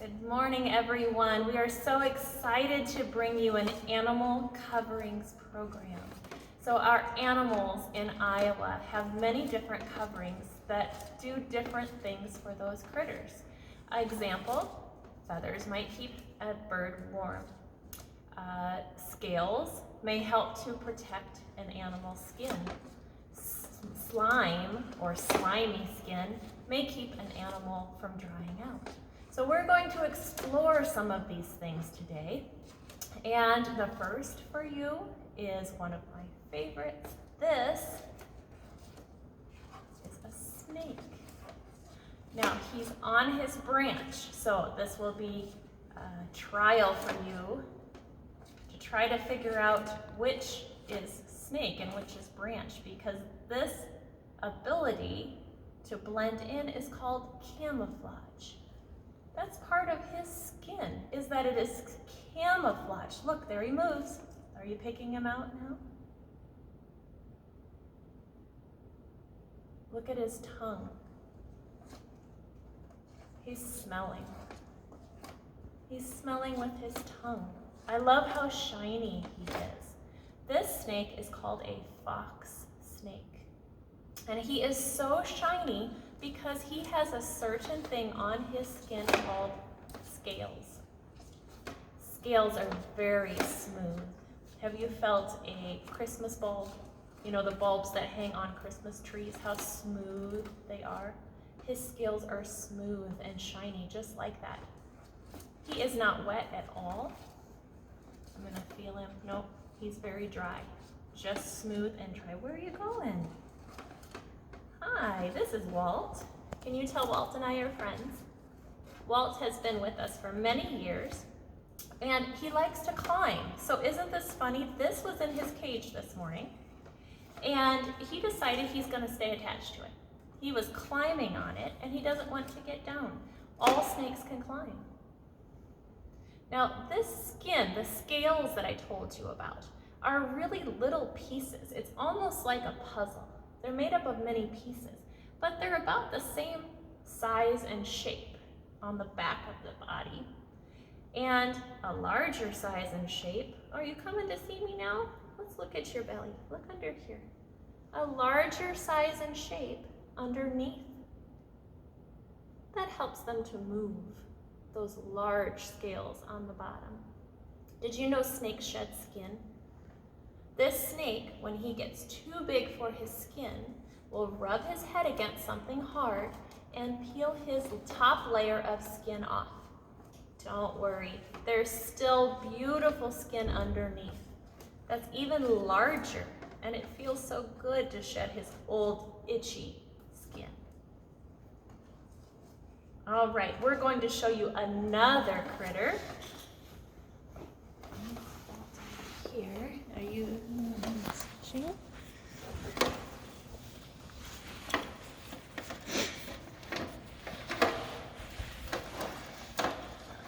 Good morning, everyone. We are so excited to bring you an animal coverings program. So our animals in Iowa have many different coverings that do different things for those critters. Example, feathers might keep a bird warm. Scales may help to protect an animal's skin. Slime or slimy skin may keep an animal from drying out. So we're going to explore some of these things today. And the first for you is one of my favorites. This is a snake. Now he's on his branch, so this will be a trial for you to try to figure out which is snake and which is branch, because this ability to blend in is called camouflage. That's part of his skin, is that it is camouflage. Look, there he moves. Are you picking him out now? Look at his tongue. He's smelling. He's smelling with his tongue. I love how shiny he is. This snake is called a fox snake. And he is so shiny because he has a certain thing on his skin called scales. Scales are very smooth. Have you felt a Christmas bulb? You know, the bulbs that hang on Christmas trees, how smooth they are? His scales are smooth and shiny, just like that. He is not wet at all. I'm gonna feel him. Nope, he's very dry. Just smooth and dry. Where are you going? Hi, this is Walt. Can you tell Walt and I are friends? Walt has been with us for many years, and he likes to climb. So isn't this funny? This was in his cage this morning, and he decided he's gonna stay attached to it. He was climbing on it, and he doesn't want to get down. All snakes can climb. Now, this skin, the scales that I told you about, are really little pieces. It's almost like a puzzle. They're made up of many pieces, but they're about the same size and shape on the back of the body. And a larger size and shape. Are you coming to see me now? Let's look at your belly. Look under here. A larger size and shape underneath. That helps them to move, those large scales on the bottom. Did you know snakes shed skin? This snake, when he gets too big for his skin, will rub his head against something hard and peel his top layer of skin off. Don't worry, there's still beautiful skin underneath. That's even larger, and it feels so good to shed his old, itchy skin. All right, we're going to show you another critter. Here, are you switching?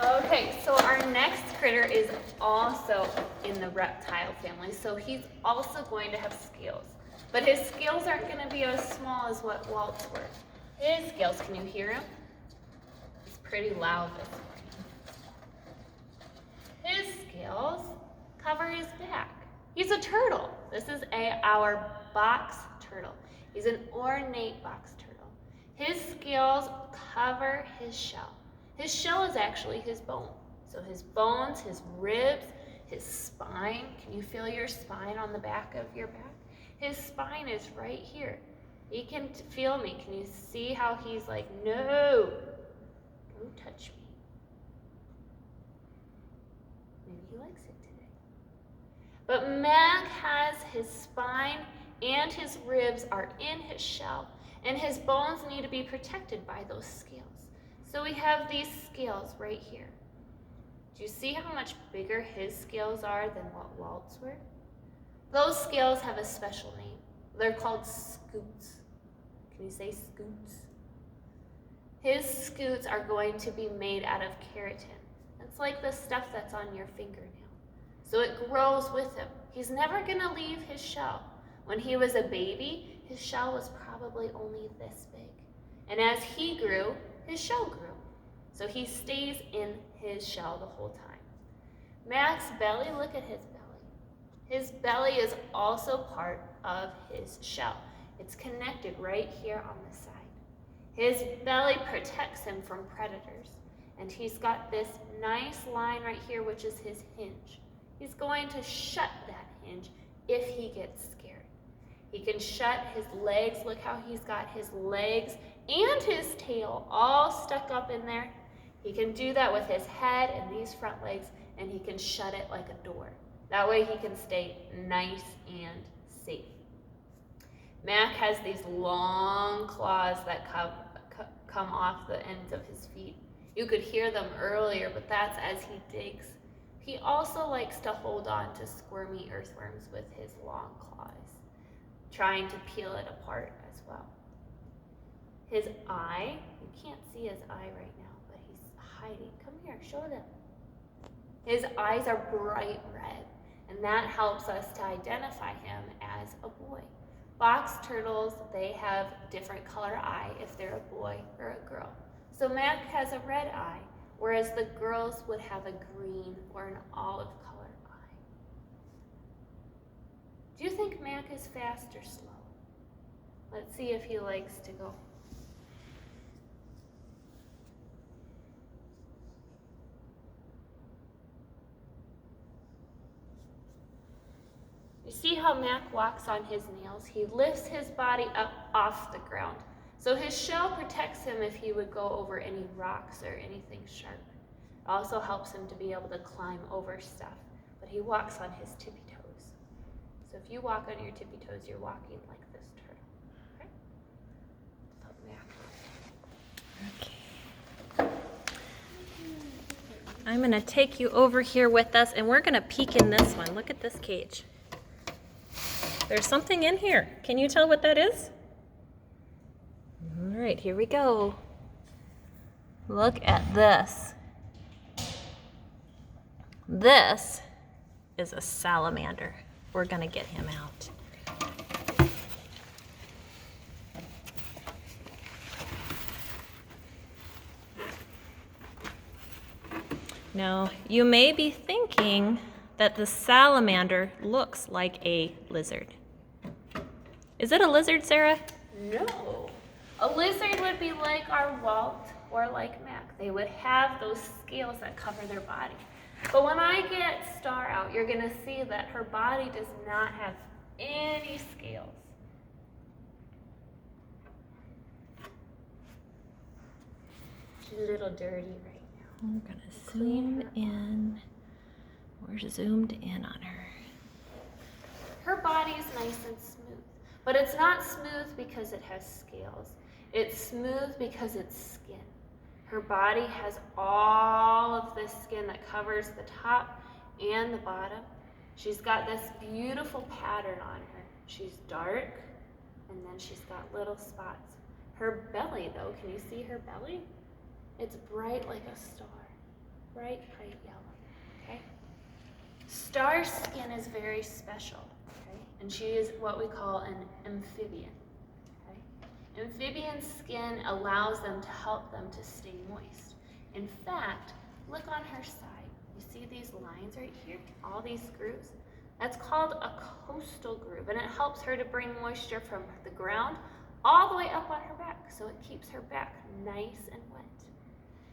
Okay, so our next critter is also in the reptile family, so he's also going to have scales. But his scales aren't going to be as small as what Walt's were. His scales, can you hear him? It's pretty loud this morning. His scales cover his back. He's a turtle. This is our box turtle. He's an ornate box turtle. His scales cover his shell. His shell is actually his bone. So his bones, his ribs, his spine. Can you feel your spine on the back of your back? His spine is right here. He can feel me. Can you see how he's like, no, don't touch me. Maybe he likes it today. But Mag has his spine and his ribs are in his shell, and his bones need to be protected by those scales. So we have these scales right here. Do you see how much bigger his scales are than what Walt's were? Those scales have a special name. They're called scutes. Can you say scutes? His scutes are going to be made out of keratin. It's like the stuff that's on your fingernail. So it grows with him. He's never gonna leave his shell. When he was a baby, his shell was probably only this big. And as he grew, his shell grew. So he stays in his shell the whole time. Mac's belly, look at his belly. His belly is also part of his shell. It's connected right here on the side. His belly protects him from predators. And he's got this nice line right here, which is his hinge. He's going to shut that hinge if he gets scared. He can shut his legs. Look how he's got his legs and his tail all stuck up in there. He can do that with his head and these front legs, and he can shut it like a door. That way he can stay nice and safe. Mac has these long claws that come off the ends of his feet. You could hear them earlier, but that's as he digs. He also likes to hold on to squirmy earthworms with his long claws, trying to peel it apart as well. His eye, you can't see his eye right now, but he's hiding. Come here, show them. His eyes are bright red, and that helps us to identify him as a boy. Box turtles, they have different color eye if they're a boy or a girl. So Mac has a red eye, whereas the girls would have a green or an olive color eye. Do you think Mac is fast or slow? Let's see if he likes to go. You see how Mac walks on his nails? He lifts his body up off the ground. So his shell protects him if he would go over any rocks or anything sharp. It also helps him to be able to climb over stuff, but he walks on his tippy toes. So if you walk on your tippy toes, you're walking like this turtle. Okay? Put Mac. Okay. I'm gonna take you over here with us, and we're gonna peek in this one. Look at this cage. There's something in here. Can you tell what that is? All right, here we go. Look at this. This is a salamander. We're gonna get him out. Now, you may be thinking that the salamander looks like a lizard. Is it a lizard, Sarah? No. A lizard would be like our Walt or like Mac. They would have those scales that cover their body. But when I get Star out, you're gonna see that her body does not have any scales. She's a little dirty right now. I'm gonna zoom in. We're zoomed in on her. Her body is nice and smooth, but it's not smooth because it has scales. It's smooth because it's skin. Her body has all of this skin that covers the top and the bottom. She's got this beautiful pattern on her. She's dark, and then she's got little spots. Her belly, though, can you see her belly? It's bright like a star, bright yellow, okay? Star skin is very special, okay? And she is what we call an amphibian. Amphibian skin allows them to help them to stay moist. In fact, look on her side. You see these lines right here? All these grooves? That's called a coastal groove, and it helps her to bring moisture from the ground all the way up on her back, so it keeps her back nice and wet.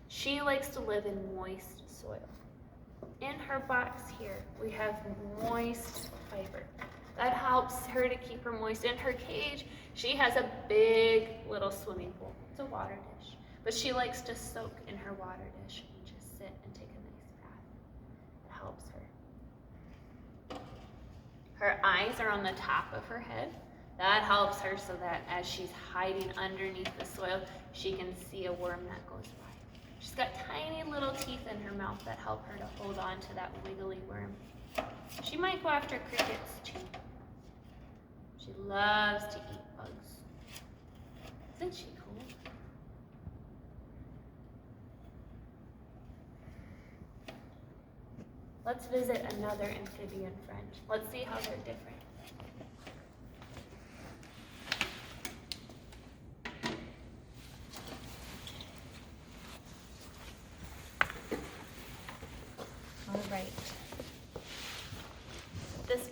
She likes to live in moist soil. In her box here, we have moist fiber. That helps her to keep her moist. In her cage, she has a big little swimming pool. It's a water dish. But she likes to soak in her water dish and just sit and take a nice bath. It helps her. Her eyes are on the top of her head. That helps her so that as she's hiding underneath the soil, she can see a worm that goes by. She's got tiny little teeth in her mouth that help her to hold on to that wiggly worm. She might go after crickets too. She loves to eat bugs. Isn't she cool? Let's visit another amphibian friend. Let's see how they're different.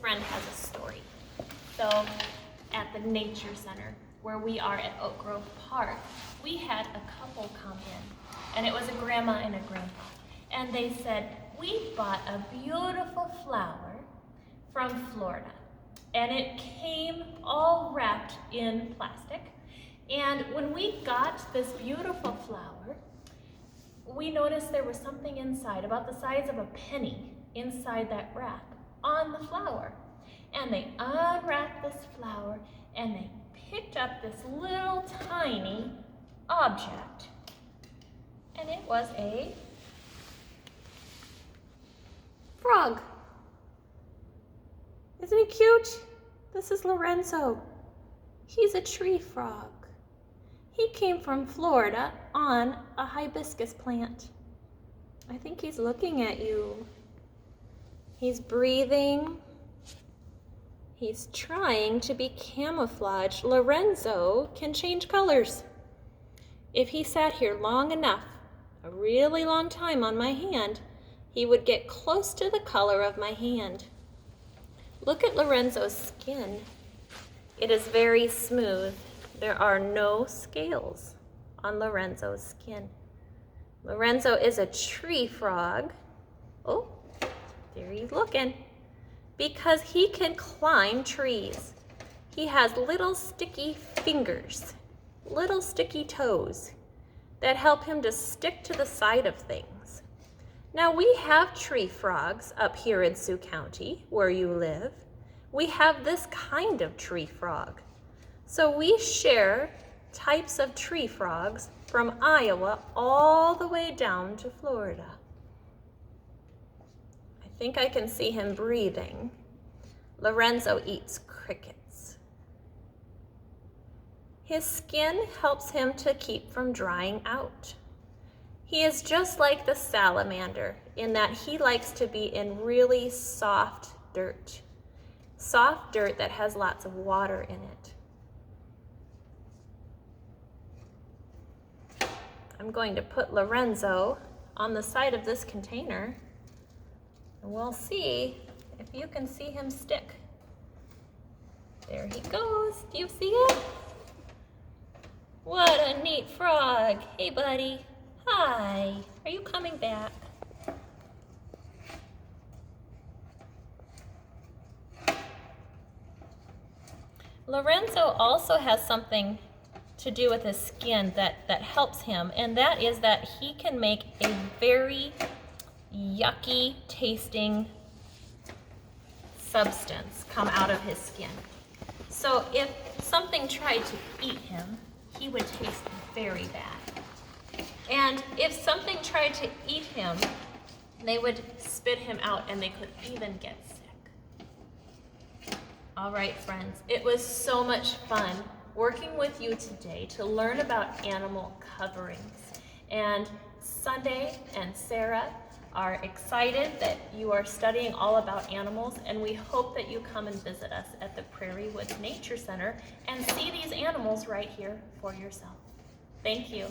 friend has a story. So at the Nature Center, where we are at Oak Grove Park, we had a couple come in, and it was a grandma and a grandpa. And they said, we bought a beautiful flower from Florida, and it came all wrapped in plastic. And when we got this beautiful flower, we noticed there was something inside, about the size of a penny, inside that wrap, on the flower. And they unwrapped this flower, and they picked up this little tiny object. And it was a frog. Isn't he cute? This is Lorenzo. He's a tree frog. He came from Florida on a hibiscus plant. I think he's looking at you. He's breathing. He's trying to be camouflaged. Lorenzo can change colors. If he sat here long enough, a really long time on my hand, he would get close to the color of my hand. Look at Lorenzo's skin. It is very smooth. There are no scales on Lorenzo's skin. Lorenzo is a tree frog. Oh, there he's looking. Because he can climb trees. He has little sticky fingers, little sticky toes that help him to stick to the side of things. Now we have tree frogs up here in Sioux County, where you live. We have this kind of tree frog. So we share types of tree frogs from Iowa all the way down to Florida. I think I can see him breathing. Lorenzo eats crickets. His skin helps him to keep from drying out. He is just like the salamander in that he likes to be in really soft dirt that has lots of water in it. I'm going to put Lorenzo on the side of this container, and we'll see if you can see him stick. There he goes. Do you see him? What a neat frog. Hey, buddy. Hi. Are you coming back? Lorenzo also has something to do with his skin that helps him, and that is that he can make a very yucky tasting substance come out of his skin. So if something tried to eat him, he would taste very bad. And if something tried to eat him, they would spit him out, and they could even get sick. All right, friends, it was so much fun working with you today to learn about animal coverings. And Sunday and Sarah are excited that you are studying all about animals, and we hope that you come and visit us at the Prairie Woods Nature Center and see these animals right here for yourself. Thank you.